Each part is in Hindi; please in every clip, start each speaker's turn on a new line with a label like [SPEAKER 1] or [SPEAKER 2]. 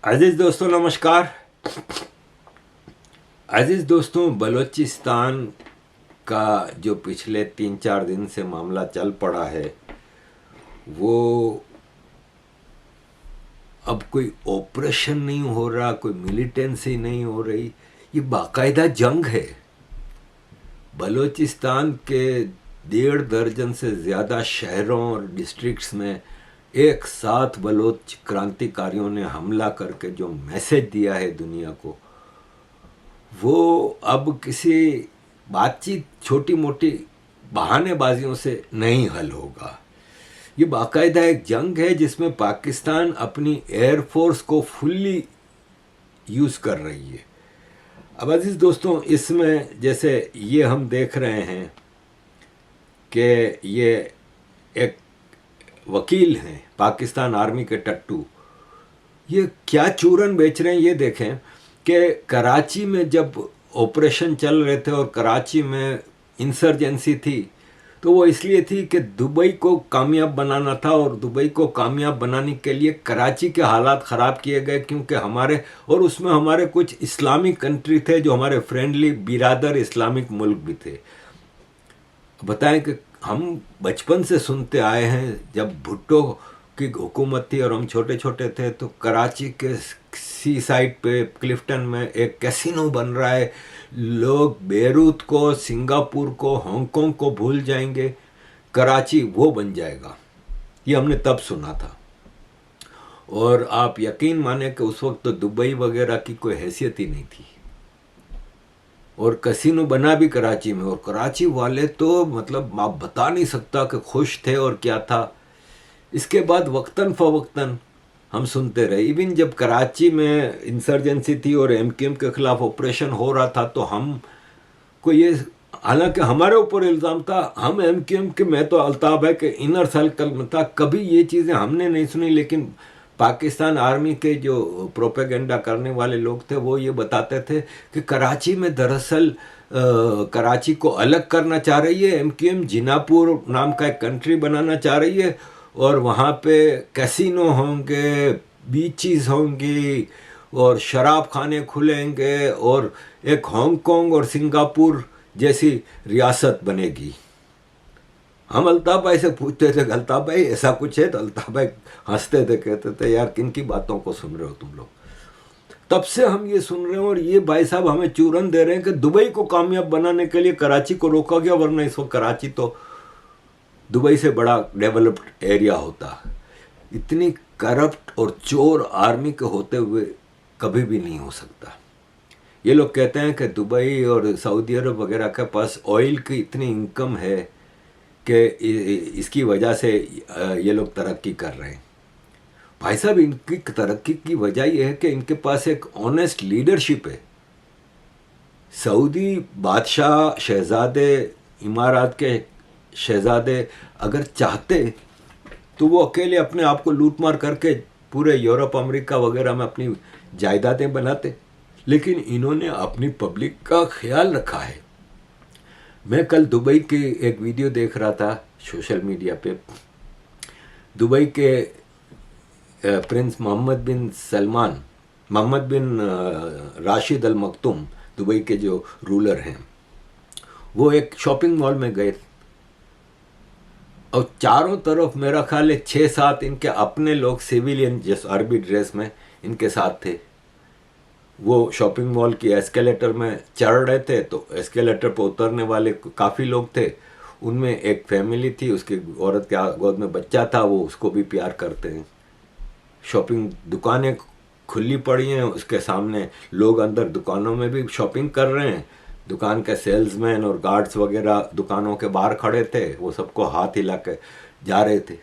[SPEAKER 1] अजीज दोस्तों नमस्कार। अजीज दोस्तों, बलूचिस्तान का जो पिछले 3-4 दिन से मामला चल पड़ा है वो अब कोई ऑपरेशन नहीं हो रहा, कोई मिलिटेंसी नहीं हो रही, ये बाकायदा जंग है। बलूचिस्तान के 1.5 दर्जन से ज़्यादा शहरों और डिस्ट्रिक्ट्स में एक साथ बलोच क्रांतिकारियों ने हमला करके जो मैसेज दिया है दुनिया को, वो अब किसी बातचीत छोटी मोटी बहानेबाजियों से नहीं हल होगा। ये बाकायदा एक जंग है जिसमें पाकिस्तान अपनी एयरफोर्स को फुल्ली यूज़ कर रही है। अब अजीज़ दोस्तों, इसमें जैसे ये हम देख रहे हैं कि ये एक वकील हैं पाकिस्तान आर्मी के टट्टू, ये क्या चूरन बेच रहे हैं ये देखें कि कराची में जब ऑपरेशन चल रहे थे और कराची में इंसर्जेंसी थी तो वो इसलिए थी कि दुबई को कामयाब बनाना था, और दुबई को कामयाब बनाने के लिए कराची के हालात ख़राब किए गए, क्योंकि हमारे और उसमें हमारे कुछ इस्लामिक कंट्री थे जो हमारे फ्रेंडली बिरादर इस्लामिक मुल्क भी थे। बताएं कि हम बचपन से सुनते आए हैं, जब भुट्टो की हुकूमत थी और हम छोटे छोटे थे तो कराची के सी साइड पे क्लिफ्टन में एक कैसीनो बन रहा है, लोग बेरूत को, सिंगापुर को, हांगकांग को भूल जाएंगे, कराची वो बन जाएगा। ये हमने तब सुना था। और आप यकीन माने कि उस वक्त तो दुबई वगैरह की कोई हैसियत ही नहीं थी, और कैसीनो बना भी कराची में, और कराची वाले तो मतलब आप बता नहीं सकता कि खुश थे और क्या था। इसके बाद वक्तन फ़वक्तन हम सुनते रहे। इवन जब कराची में इंसर्जेंसी थी और एमक्यूएम के ख़िलाफ़ ऑपरेशन हो रहा था तो हम को ये, हालांकि हमारे ऊपर इल्ज़ाम था, हम एमक्यूएम के, मैं तो अल्ताफ़ है कि इनर सर्कल में था, कभी ये चीज़ें हमने नहीं सुनी, लेकिन पाकिस्तान आर्मी के जो प्रोपेगेंडा करने वाले लोग थे वो ये बताते थे कि कराची में दरअसल कराची को अलग करना चाह रही है एमक्यूएम, जिनापुर नाम का एक कंट्री बनाना चाह रही है, और वहाँ पे कैसीनो होंगे, बीचेस होंगी और शराब खाने खुलेंगे, और एक हांगकांग और सिंगापुर जैसी रियासत बनेगी। हम अल्ताफ़ भाई से पूछते थे, अल्ताफ़ भाई ऐसा कुछ है? तो अल्ताफ़ भाई हंसते थे, कहते थे यार किन की बातों को सुन रहे हो तुम लोग। तब से हम ये सुन रहे हैं, और ये भाई साहब हमें चूरन दे रहे हैं कि दुबई को कामयाब बनाने के लिए कराची को रोका गया, वरना इस वक्त कराची तो दुबई से बड़ा डेवलप्ड एरिया होता। इतनी करप्ट और चोर आर्मी के होते हुए कभी भी नहीं हो सकता। ये लोग कहते हैं कि दुबई और सऊदी अरब वगैरह के पास ऑयल की इतनी इनकम है कि इसकी वजह से ये लोग तरक्की कर रहे हैं। भाई साहब, इनकी तरक्की की वजह यह है कि इनके पास एक ऑनेस्ट लीडरशिप है। सऊदी बादशाह, शहजादे, इमारात के शहजादे अगर चाहते तो वो अकेले अपने आप को लूट मार करके पूरे यूरोप, अमेरिका वगैरह में अपनी जायदादें बनाते, लेकिन इन्होंने अपनी पब्लिक का ख्याल रखा है। मैं कल दुबई की एक वीडियो देख रहा था सोशल मीडिया पे। दुबई के प्रिंस मोहम्मद बिन सलमान, मोहम्मद बिन राशिद अल मखतूम, दुबई के जो रूलर हैं, वो एक शॉपिंग मॉल में गए और चारों तरफ मेरा ख्याल है 6-7 इनके अपने लोग सिविलियन जैसे अरबी ड्रेस में इनके साथ थे। वो शॉपिंग मॉल की एस्केलेटर में चढ़ रहे थे तो एस्केलेटर पर उतरने वाले काफ़ी लोग थे, उनमें एक फैमिली थी, उसकी औरत के गोद में बच्चा था, वो उसको भी प्यार करते हैं। शॉपिंग दुकानें खुली पड़ी हैं, उसके सामने लोग अंदर दुकानों में भी शॉपिंग कर रहे हैं। दुकान के सेल्समैन और गार्ड्स वगैरह दुकानों के बाहर खड़े थे, वो सबको हाथ हिला के जा रहे थे,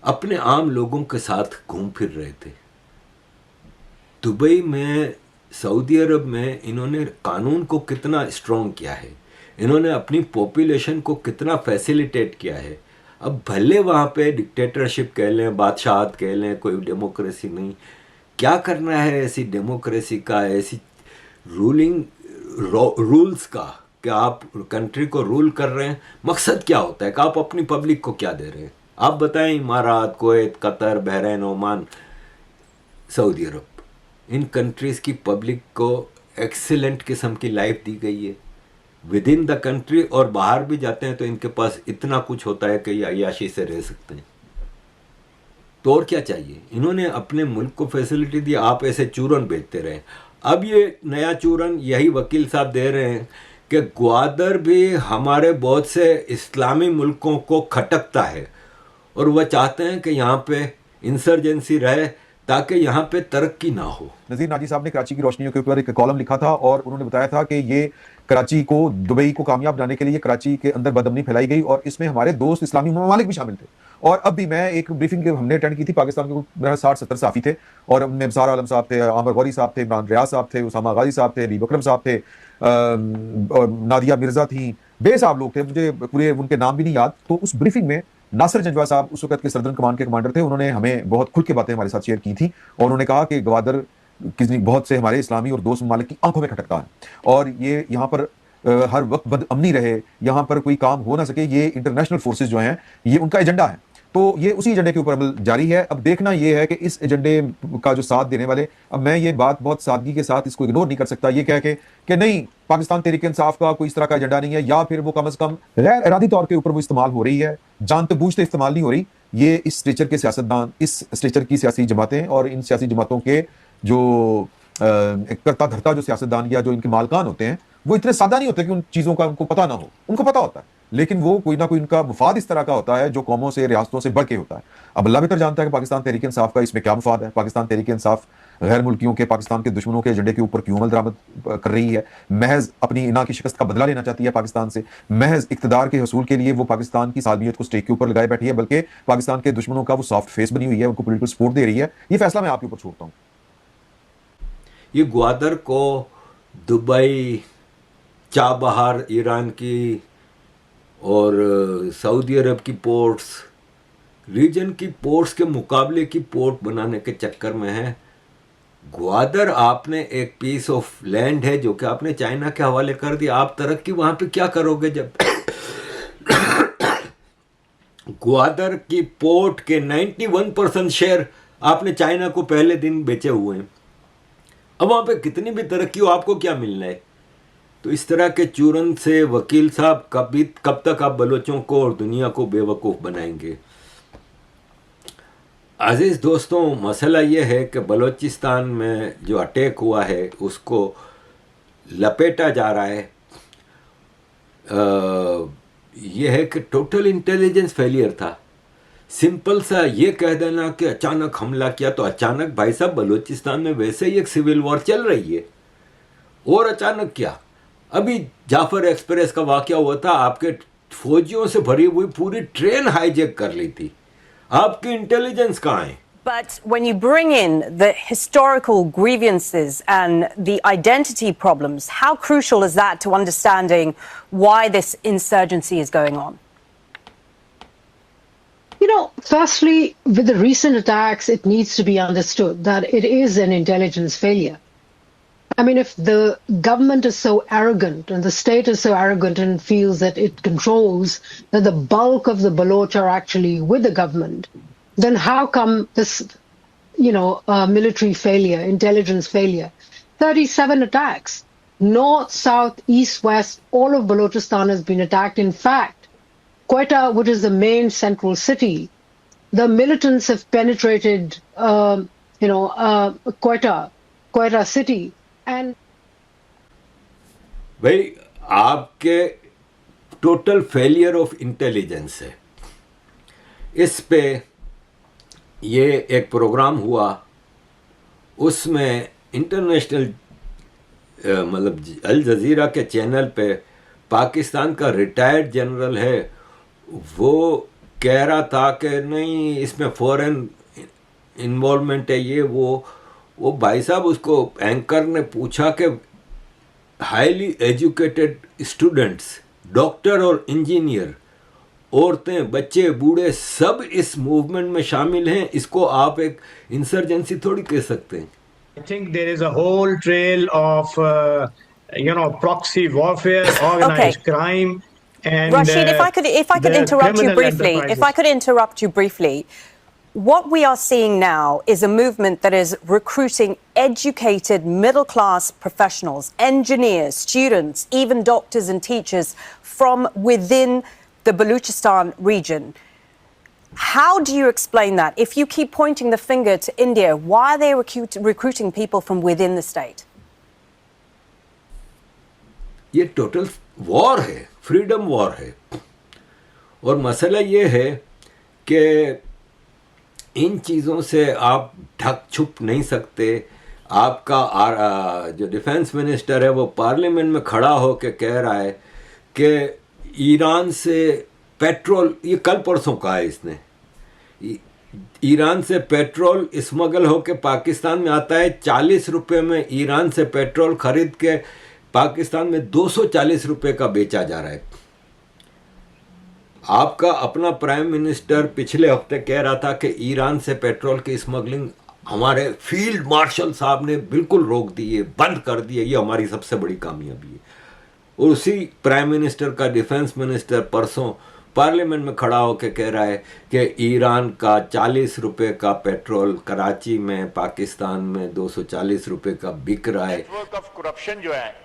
[SPEAKER 1] अपने आम लोगों के साथ घूम फिर रहे थे। दुबई में, सऊदी अरब में इन्होंने कानून को कितना स्ट्रॉन्ग किया है, इन्होंने अपनी पॉपुलेशन को कितना फैसिलिटेट किया है। अब भले वहाँ पे डिक्टेटरशिप कह लें, बादशाहत कह लें, कोई डेमोक्रेसी नहीं, क्या करना है ऐसी डेमोक्रेसी का, ऐसी रूलिंग रूल्स का कि आप कंट्री को रूल कर रहे हैं, मकसद क्या होता है कि आप अपनी पब्लिक को क्या दे रहे हैं? आप बताएं, इमारात, Kuwait, Qatar, Bahrain, Oman, Saudi Arabia, इन कंट्रीज़ की पब्लिक को एक्सीलेंट किस्म की लाइफ दी गई है विद इन द कंट्री, और बाहर भी जाते हैं तो इनके पास इतना कुछ होता है कि ये अय्याशी से रह सकते हैं। तो और क्या चाहिए? इन्होंने अपने मुल्क को फैसिलिटी दी, आप ऐसे चूरन बेचते रहे। अब ये नया चूरन यही वकील साहब दे रहे हैं कि ग्वादर भी हमारे बहुत से इस्लामी मुल्कों को खटकता है और वह चाहते हैं कि यहाँ पे इंसर्जेंसी रहे ताकि यहाँ पे तरक्की ना हो।
[SPEAKER 2] नज़ीर नाजी साहब ने कराची की रोशनियों के ऊपर एक कॉलम लिखा था और उन्होंने बताया था कि ये कराची को, दुबई को कामयाब बनाने के लिए कराची के अंदर बदअमनी फैलाई गई और इसमें हमारे दोस्त इस्लामी ममालिक भी शामिल थे। और अब भी मैं एक ब्रीफिंग हमने अटेंड की थी, पाकिस्तान के 60-70 साफ़ी थे और उनमें निसार आलम साहब थे, आमिर गौरी साहब थे, इमरान रियाज साहब थे, उसामा गाजी साहब थे, अली बकरम साहब थे, और नादिया मिर्जा थी, बेसाब लोग थे, मुझे पूरे उनके नाम भी नहीं याद। तो उस ब्रीफिंग में नासिर जंजवा साहब उस वक्त के सदर्न कमान के कमांडर थे, उन्होंने हमें बहुत खुल के बातें हमारे साथ शेयर की थी और उन्होंने कहा कि ग्वादर किसी बहुत से हमारे इस्लामी और दोस्त ममालिक की आंखों में खटकता है और ये यहाँ पर हर वक्त बदअमनी रहे, यहाँ पर कोई काम हो ना सके, ये इंटरनेशनल फोर्सेस जो हैं ये उनका एजेंडा है। तो ये उसी एजेंडे के ऊपर अमल जारी है। अब देखना ये है कि इस एजेंडे का जो साथ देने वाले, अब मैं ये बात बहुत सादगी के साथ इसको इग्नोर नहीं कर सकता ये कह के कि नहीं पाकिस्तान तहरीक इंसाफ का कोई इस तरह का एजेंडा नहीं है, या फिर वो कम अज कम गैर इरादी तौर के ऊपर वो इस्तेमाल हो रही है, जानते बूझते इस्तेमाल नहीं हो रही। ये इस स्ट्रेचर के सियासतदान, इस स्ट्रेचर की सियासी जमातें और इन सियासी जमातों के जो करता धरता जो सियासतदान या जो इनके मालकान होते हैं वो इतने सादा नहीं होते कि उन चीज़ों का उनको पता ना हो। उनको पता होता है लेकिन वो कोई ना कोई उनका मुफाद इस तरह का होता है जो कौमों से, रियासतों से बढ़ के होता है। अब अल्लाह बेहतर जानता है कि पाकिस्तान तहरीक इंसाफ का इसमें क्या मुफाद है, पाकिस्तान तहरीक इंसाफ गैर मुल्कियों के, पाकिस्तान के दुश्मनों के एजेंडे के ऊपर क्यों अमल दरामद कर रही है। महज अपनी इना की शिकस्त का बदला लेना चाहती है पाकिस्तान से, महज इक़्तिदार के हसूल के लिए वो पाकिस्तान की सालमियत को स्टेक के ऊपर लगाए बैठी है, बल्कि पाकिस्तान के दुश्मनों का वो सॉफ्ट फेस बनी हुई है, उनको पोलिटिकल सपोर्ट दे रही है। ये फैसला मैं आपके ऊपर छोड़ता हूँ।
[SPEAKER 1] ये ग्वादर को दुबई, चाबहार ईरान की और सऊदी अरब की पोर्ट्स, रीजन की पोर्ट्स के मुकाबले की पोर्ट बनाने के चक्कर में है। ग्वादर आपने एक पीस ऑफ लैंड है जो कि आपने चाइना के हवाले कर दिया, आप तरक्की वहाँ पे क्या करोगे जब ग्वादर की पोर्ट के 91% शेयर आपने चाइना को पहले दिन बेचे हुए हैं। अब वहाँ पे कितनी भी तरक्की हो आपको क्या मिलना है? तो इस तरह के चूरन से वकील साहब कब तक आप बलोचों को और दुनिया को बेवकूफ़ बनाएंगे? अजीज़ दोस्तों, मसला ये है कि बलोचिस्तान में जो अटैक हुआ है उसको लपेटा जा रहा है ये है कि टोटल इंटेलिजेंस फेलियर था। सिंपल सा ये कह देना कि अचानक हमला किया, तो अचानक भाई साहब बलोचिस्तान में वैसे ही एक सिविल वॉर चल रही है और अचानक क्या? अभी जाफर एक्सप्रेस का वाकया हुआ था, आपके फौजियों से भरी हुई पूरी ट्रेन हाईजैक कर ली थी, आपकी इंटेलिजेंस कहाँ है?
[SPEAKER 3] But when you bring in the historical grievances and the identity problems, how crucial is that to understanding why this insurgency is going on?
[SPEAKER 4] You know, firstly, with the recent attacks, it needs to be understood that it is an intelligence failure. I mean, if the government is so arrogant and the state is so arrogant and feels that it controls, that the bulk of the Baloch are actually with the government, then how come this, military failure, intelligence failure? 37 attacks, north, south, east, west, all of Balochistan has been attacked. In fact, Quetta, which is the main central city, the militants have penetrated, Quetta city. And
[SPEAKER 1] भाई आपके टोटल फेलियर ऑफ इंटेलिजेंस है। इस पे ये एक प्रोग्राम हुआ, उसमें इंटरनेशनल मतलब अल जज़ीरा के चैनल पे पाकिस्तान का रिटायर्ड जनरल है, वो कह रहा था कि नहीं इसमें फॉरेन इन्वॉल्वमेंट है, ये वो भाई साहब, उसको एंकर ने पूछा कि हाईली एजुकेटेड स्टूडेंट्स, डॉक्टर और इंजीनियर, औरतें, बच्चे, बूढ़े सब इस मूवमेंट में शामिल हैं, इसको आप एक इंसर्जेंसी थोड़ी कह सकते हैं।
[SPEAKER 5] I think there is a whole trail of proxy warfare, organized crime, and
[SPEAKER 3] Rashid, if I could interrupt you briefly, what we are seeing now is a movement that is recruiting educated middle class professionals, engineers, students, even doctors and teachers from within the Baluchistan region. How do you explain that? If you keep pointing the finger to India, why are they recruiting people from within the state?
[SPEAKER 1] ये टोटल वॉर है, फ्रीडम वॉर है। और मसला ये है कि इन चीज़ों से आप ढक छुप नहीं सकते। आपका जो डिफेंस मिनिस्टर है वो पार्लियामेंट में खड़ा हो के कह रहा है कि ईरान से पेट्रोल, ये कल परसों कहा है इसने, ईरान से पेट्रोल स्मगल होके पाकिस्तान में आता है। 40 रुपये में ईरान से पेट्रोल खरीद के पाकिस्तान में 240 रुपये का बेचा जा रहा है। आपका अपना प्राइम मिनिस्टर पिछले हफ्ते कह रहा था कि ईरान से पेट्रोल की स्मगलिंग हमारे फील्ड मार्शल साहब ने बिल्कुल रोक दी है, बंद कर दी है, ये हमारी सबसे बड़ी कामयाबी है। और उसी प्राइम मिनिस्टर का डिफेंस मिनिस्टर परसों पार्लियामेंट में खड़ा होकर कह रहा है कि ईरान का 40 रुपये का पेट्रोल कराची में पाकिस्तान में 240 रुपये का बिक रहा है।
[SPEAKER 6] नेटवर्क ऑफ करप्शन जो है,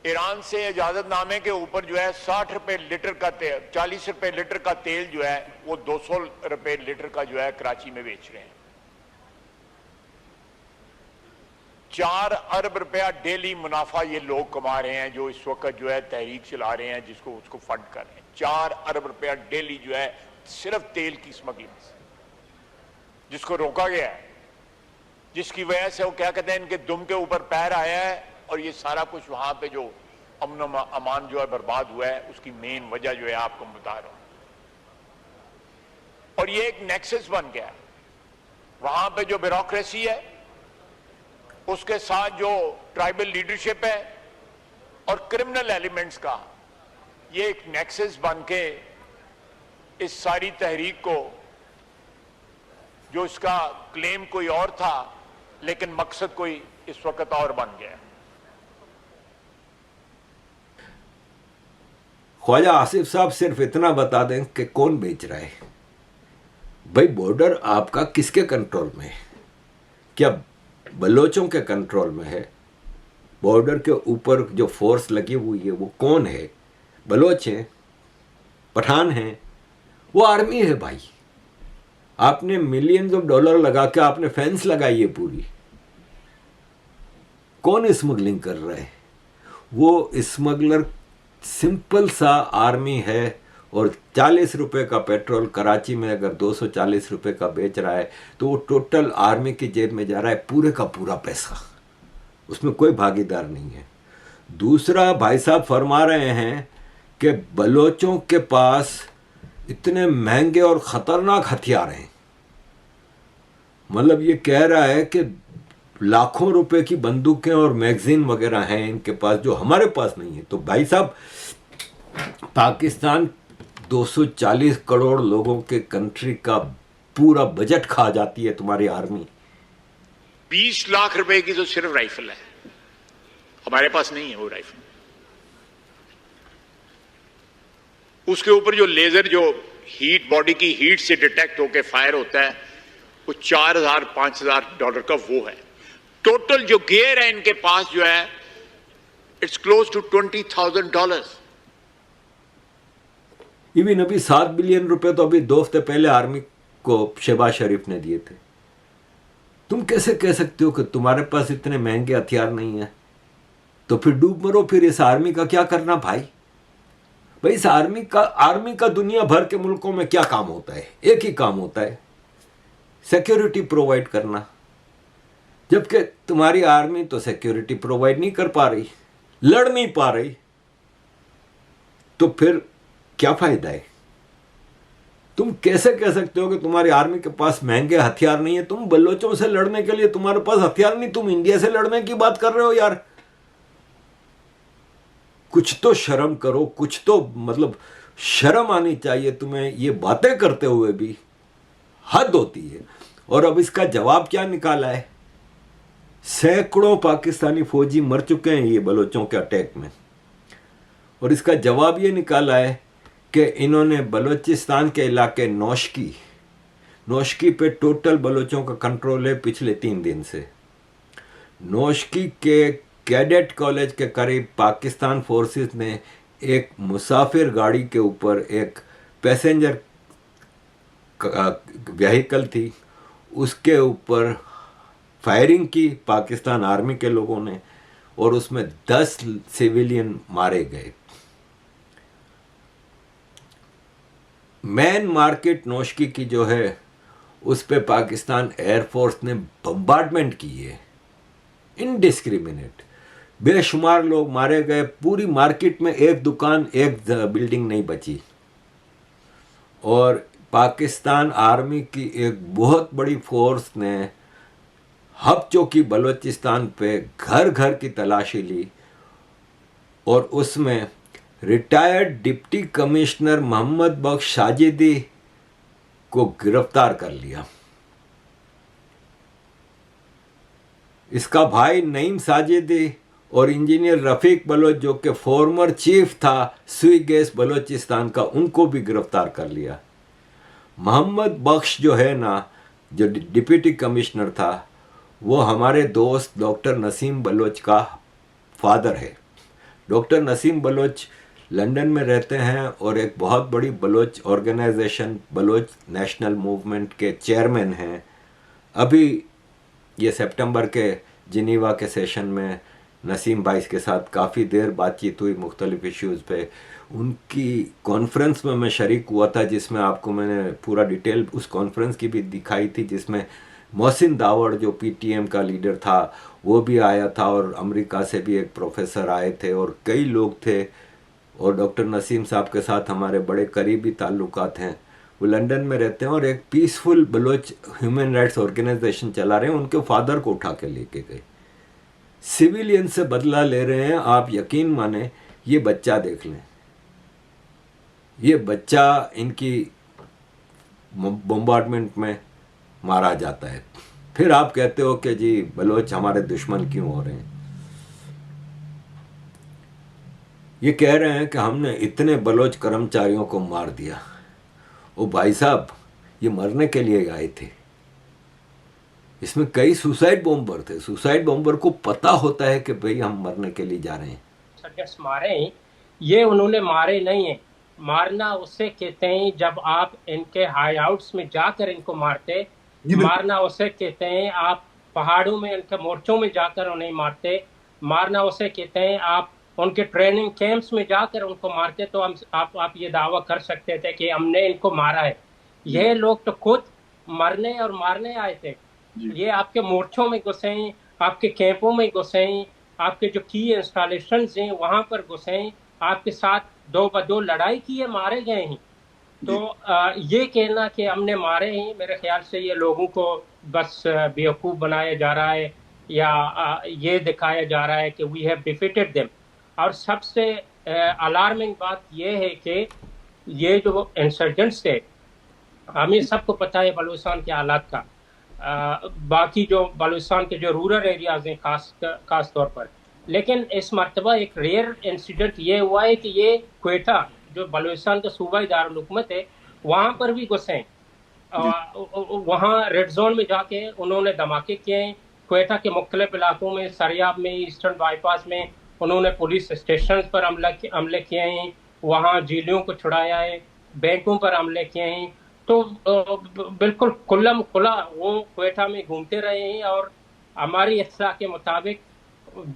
[SPEAKER 6] ईरान से इजाजतनामे के ऊपर जो है 60 रुपए लीटर का तेल, 40 रुपए लीटर का तेल जो है वो 200 रुपए लीटर का जो है कराची में बेच रहे हैं। 4 अरब रुपया डेली मुनाफा ये लोग कमा रहे हैं जो इस वक्त जो है तहरीक चला रहे हैं, जिसको उसको फंड कर रहे हैं। 4 अरब रुपया डेली जो है सिर्फ तेल की स्मगलिंग से, जिसको रोका गया है, जिसकी वजह से वो क्या कहते हैं इनके दुम के ऊपर पैर आया है। और ये सारा कुछ वहां पे जो अमन अमान जो है बर्बाद हुआ है, उसकी मेन वजह जो है आपको बता रहा हूं। और ये एक नेक्सस बन गया है वहां पे, जो ब्यूरोक्रेसी है उसके साथ जो ट्राइबल लीडरशिप है और क्रिमिनल एलिमेंट्स का, ये एक नेक्सस बन के इस सारी तहरीक को, जो इसका क्लेम कोई और था लेकिन मकसद कोई इस वक्त और बन गया।
[SPEAKER 1] ख्वाजा आसिफ साहब सिर्फ इतना बता दें कि कौन बेच रहा है। भाई बॉर्डर आपका किसके कंट्रोल में है? क्या बलोचों के कंट्रोल में है? बॉर्डर के ऊपर जो फोर्स लगी हुई है वो कौन है? बलोच हैं, पठान हैं, वो आर्मी है भाई। आपने मिलियंस ऑफ डॉलर लगा के आपने फेंस लगाई है पूरी। कौन स्मगलिंग कर रहा है? वो स्मगलर सिंपल सा आर्मी है। और 40 रुपए का पेट्रोल कराची में अगर 240 रुपए का बेच रहा है तो वो टोटल आर्मी की जेब में जा रहा है, पूरे का पूरा पैसा, उसमें कोई भागीदार नहीं है। दूसरा, भाई साहब फरमा रहे हैं कि बलोचों के पास इतने महंगे और ख़तरनाक हथियार हैं। मतलब ये कह रहा है कि लाखों रुपए की बंदूकें और मैगजीन वगैरह हैं इनके पास, जो हमारे पास नहीं है। तो भाई साहब, पाकिस्तान 240 करोड़ लोगों के कंट्री का पूरा बजट खा जाती है तुम्हारी आर्मी।
[SPEAKER 6] 20 लाख रुपए की तो सिर्फ राइफल है, हमारे पास नहीं है वो राइफल। उसके ऊपर जो लेजर, जो हीट, बॉडी की हीट से डिटेक्ट होकर फायर होता है, वो $4,000-5,000 का वो है। टोटल जो गियर है इनके पास जो है, इट्स क्लोज टू $20,000।
[SPEAKER 1] इवन अभी 7 बिलियन रुपए तो अभी 2 हफ्ते पहले आर्मी को शहबाज शरीफ ने दिए थे। तुम कैसे कह सकते हो कि तुम्हारे पास इतने महंगे हथियार नहीं है? तो फिर डूब मरो। फिर इस आर्मी का क्या करना भाई? भाई इस आर्मी का दुनिया भर के मुल्कों में क्या काम होता है? एक ही काम होता है, सिक्योरिटी प्रोवाइड करना। जबकि तुम्हारी आर्मी तो सिक्योरिटी प्रोवाइड नहीं कर पा रही, लड़ नहीं पा रही, तो फिर क्या फायदा है? तुम कैसे कह सकते हो कि तुम्हारी आर्मी के पास महंगे हथियार नहीं है? तुम बलोचों से लड़ने के लिए तुम्हारे पास हथियार नहीं, तुम इंडिया से लड़ने की बात कर रहे हो यार। कुछ तो शर्म करो, कुछ तो मतलब शर्म आनी चाहिए तुम्हें। ये बातें करते हुए भी हद होती है। और अब इसका जवाब क्या निकाला है? सैकड़ों पाकिस्तानी फौजी मर चुके हैं ये बलोचों के अटैक में, और इसका जवाब ये निकाला है कि इन्होंने बलोचिस्तान के इलाके नौशकी नौशकी पे टोटल बलोचों का कंट्रोल है पिछले 3 दिन से। नौशकी के कैडेट कॉलेज के करीब पाकिस्तान फोर्सेस ने एक मुसाफिर गाड़ी के ऊपर एक पैसेंजर व्हीकल थी, उसके ऊपर फायरिंग की पाकिस्तान आर्मी के लोगों ने, और उसमें 10 सिविलियन मारे गए। मैन मार्केट नौशकी की जो है उस पे पाकिस्तान एयरफोर्स ने बम्बार्डमेंट की है, इनडिस्क्रिमिनेट। बेशुमार लोग मारे गए, पूरी मार्केट में एक दुकान एक बिल्डिंग नहीं बची। और पाकिस्तान आर्मी की एक बहुत बड़ी फोर्स ने हब चौकी बलूचिस्तान पे घर घर की तलाशी ली और उसमें रिटायर्ड डिप्टी कमिश्नर मोहम्मद बख्श साजिदी को गिरफ्तार कर लिया। इसका भाई नईम साजिदी और इंजीनियर रफीक बलोच जो कि फॉर्मर चीफ था सुई गैस बलूचिस्तान का, उनको भी गिरफ्तार कर लिया। मोहम्मद बख्श जो है ना, जो डिप्टी कमिश्नर था, वो हमारे दोस्त डॉक्टर नसीम बलोच का फादर है। डॉक्टर नसीम बलोच लंदन में रहते हैं और एक बहुत बड़ी Baloch organisation Baloch national movement के चेयरमैन हैं। अभी ये सितंबर के जिनीवा के सेशन में नसीम भाई के साथ काफ़ी देर बातचीत हुई मुख्तलिफ इश्यूज़ पे। उनकी कॉन्फ्रेंस में मैं शरीक हुआ था, जिसमें आपको मैंने पूरा डिटेल उस कॉन्फ्रेंस की भी दिखाई थी, जिसमें मोहसिन दावड़ जो पीटीएम का लीडर था वो भी आया था, और अमेरिका से भी एक प्रोफेसर आए थे और कई लोग थे। और डॉक्टर नसीम साहब के साथ हमारे बड़े करीबी ताल्लुकात हैं। वो लंदन में रहते हैं और एक peaceful Baloch human rights organisation चला रहे हैं। उनके फादर को उठा के लेके गए, सिविलियन से बदला ले रहे हैं। आप यकीन माने, ये बच्चा देख लें, ये बच्चा इनकी बम्बार्डमेंट में मारा जाता है। फिर आप कहते हो कि जी बलोच हमारे दुश्मन क्यों हो रहे हैं। ये कह रहे हैं कि हमने इतने बलोच कर्मचारियों को मार दिया। ओ भाई साहब, ये मरने के लिए आए थे। इसमें कई सुसाइड बॉम्बर थे। सुसाइड बॉम्बर को पता होता है कि भाई हम मरने के लिए जा रहे हैं।
[SPEAKER 7] सर्जस मारे, ये उन्होंने मारे नहीं है। मारना उसे कहते हैं जब आप इनके हाईआउट्स में जाकर इनको मारते। मारना उसे कहते हैं आप पहाड़ों में इनके मोर्चों में जाकर उन्हें मारते। मारना उसे कहते हैं आप उनके ट्रेनिंग कैंप्स में जाकर उनको मारते। तो हम आप ये दावा कर सकते थे कि हमने इनको मारा है। ये लोग तो खुद मरने और मारने आए थे। ये आपके मोर्चों में घुसे, आपके कैंपों में घुसे, आपके जो की इंस्टॉलेशन हैं वहां पर घुसे, आपके साथ 2 लड़ाई की है, मारे गए हैं। तो ये कहना कि हमने मारे हैं, मेरे ख्याल से ये लोगों को बस बेवकूफ़ बनाया जा रहा है या ये दिखाया जा रहा है कि वी हैव डिफीटेड देम। और सबसे अलार्मिंग बात ये है कि ये जो इंसर्जेंट्स थे, हमें सबको पता है बलूचिस्तान के हालात का। बाकी जो बलूचिस्तान के जो रूरल एरियाज हैं खास तौर पर, लेकिन इस मरतबा एक रेयर इंसिडेंट ये हुआ है कि ये क्वेटा जो बलूचिस्तान का सूबाई दारुल हुकूमत है वहाँ पर भी घुसे। वहाँ रेड जोन में जाके उन्होंने धमाके किए हैं। क्वेटा के मुख्तलिफ इलाकों में, सरियाब में, ईस्टर्न बाईपास में उन्होंने पुलिस स्टेशन पर हमले किए हैं, वहाँ जेलियों को छुड़ाया है, बैंकों पर हमले किए हैं। तो बिल्कुल खुल्लम खुला वो क्वेटा में घूमते रहे हैं। और हमारी इत्तला के मुताबिक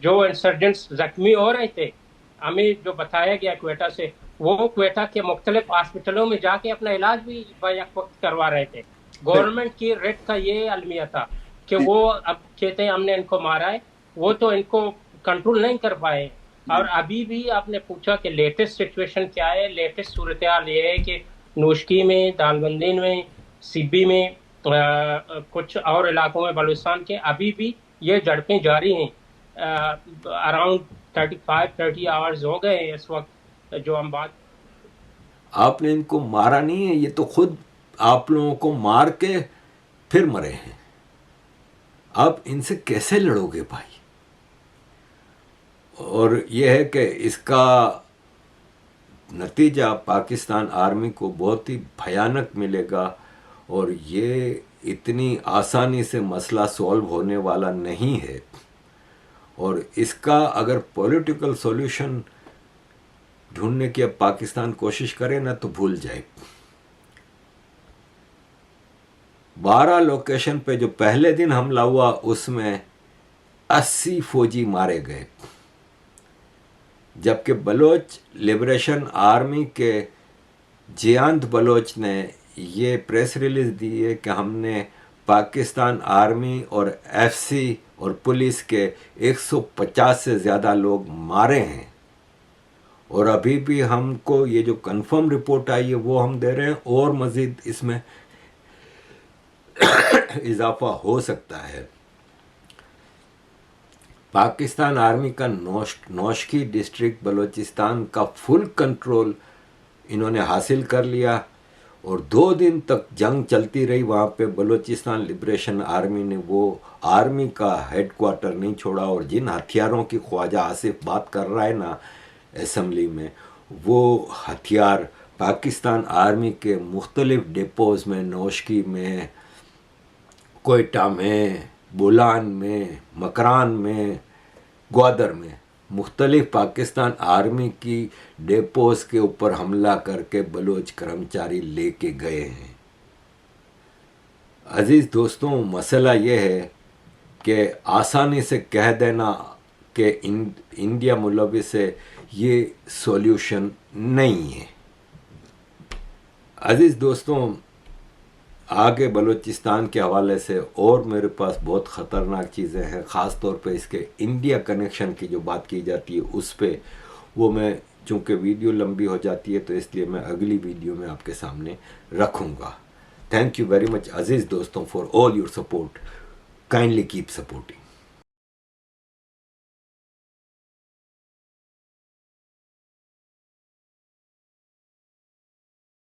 [SPEAKER 7] जो इंसर्जेंट्स जख्मी हो रहे थे, हमें जो बताया गया क्वेटा से, वो क्वेटा के मुख्तलिफ हॉस्पिटलों में जाके अपना इलाज भी वक्त करवा रहे थे। गवर्नमेंट की रेड का ये अलमिया था कि वो अब कहते हैं हमने इनको मारा है, वो तो इनको कंट्रोल नहीं कर पाए। और अभी भी आपने पूछा कि लेटेस्ट सिचुएशन क्या है। लेटेस्ट सूरत हाल ये है कि नौशकी में, दालबंदीन में, सिब्बी में, कुछ और इलाकों में बलूचिस्तान के अभी भी ये झड़पें जारी हैं। अराउंड 35-30 आवर्स हो गए इस वक्त जो हम बात।
[SPEAKER 1] आपने इनको मारा नहीं है, ये तो खुद आप लोगों को मार के फिर मरे हैं। आप इनसे कैसे लड़ोगे भाई? और यह है कि इसका नतीजा पाकिस्तान आर्मी को बहुत ही भयानक मिलेगा। और ये इतनी आसानी से मसला सॉल्व होने वाला नहीं है, और इसका अगर पॉलिटिकल सॉल्यूशन ढूंढने की अब पाकिस्तान कोशिश करे ना तो भूल जाए। 12 लोकेशन पे जो पहले दिन हमला हुआ उसमें 80 फौजी मारे गए, जबकि बलोच लिबरेशन आर्मी के जियांत बलोच ने ये प्रेस रिलीज दी है कि हमने पाकिस्तान आर्मी और एफसी और पुलिस के 150 से ज़्यादा लोग मारे हैं, और अभी भी हमको ये जो कंफर्म रिपोर्ट आई है वो हम दे रहे हैं, और मज़ीद इसमें इजाफा हो सकता है। पाकिस्तान आर्मी का नौशकी डिस्ट्रिक्ट बलूचिस्तान का फुल कंट्रोल इन्होंने हासिल कर लिया, और 2 दिन तक जंग चलती रही वहाँ पे। बलूचिस्तान लिबरेशन आर्मी ने वो आर्मी का हेडक्वार्टर नहीं छोड़ा, और जिन हथियारों की ख्वाजा आसिफ बात कर रहा है ना असम्बली में, वो हथियार पाकिस्तान आर्मी के मुख्तलिफ डिपोज़ में, नौशकी में, कोयटा में, बोलान में, मकरान में, ग्वादर में, मुख्तलिफ पाकिस्तान आर्मी की डेपोज़ के ऊपर हमला करके बलोच कर्मचारी लेके गए हैं। अजीज़ दोस्तों, मसला ये है कि आसानी से कह देना कि इंडिया मुलविस है, ये सॉल्यूशन नहीं है। अजीज़ दोस्तों, आगे बलूचिस्तान के हवाले से और मेरे पास बहुत ख़तरनाक चीज़ें हैं, ख़ास तौर पे इसके इंडिया कनेक्शन की जो बात की जाती है उस पे, वो मैं चूँकि वीडियो लंबी हो जाती है तो इसलिए मैं अगली वीडियो में आपके सामने रखूँगा। थैंक यू वेरी मच अजीज़ दोस्तों for all your support. Kindly keep supporting.